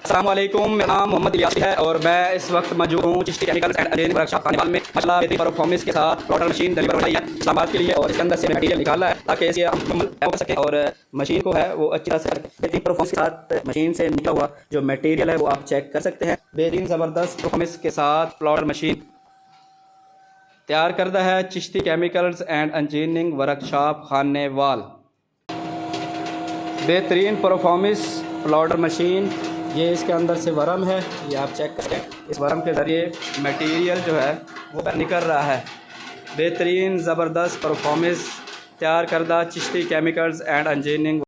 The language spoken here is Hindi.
अस्सलाम वालेकुम, मेरा नाम मोहम्मद इलियास है और मैं इस वक्त मौजूद हूँ Chishti chemicals and engineering workshop Khanewal में। माशाल्लाह बेहतरीन परफॉर्मेंस के साथ प्लॉटर मशीन डिलीवर हो रही है इस्लामाबाद के लिए और इसके अंदर से मटीरियल निकाला है ताकि इसे हम मुकम्मल हो सके और मशीन को है वो अच्छी तरह से बेहतरीन परफॉर्मेंस के साथ मशीन से निकला हुआ जो मटीरियल है वो आप चेक कर सकते हैं। बेहतरीन ज़बरदस्त परफॉर्मेंस के साथ प्लॉटर मशीन तैयार करता है Chishti chemicals and engineering workshop Khanewal. बेहतरीन परफॉर्मेंस प्लॉटर मशीन, ये इसके अंदर से वर्म है, ये आप चेक करें। इस वर्म के ज़रिए मटेरियल जो है वो निकल रहा है। बेहतरीन ज़बरदस्त परफॉर्मेंस तैयार करदा चिश्ती केमिकल्स एंड इंजीनियरिंग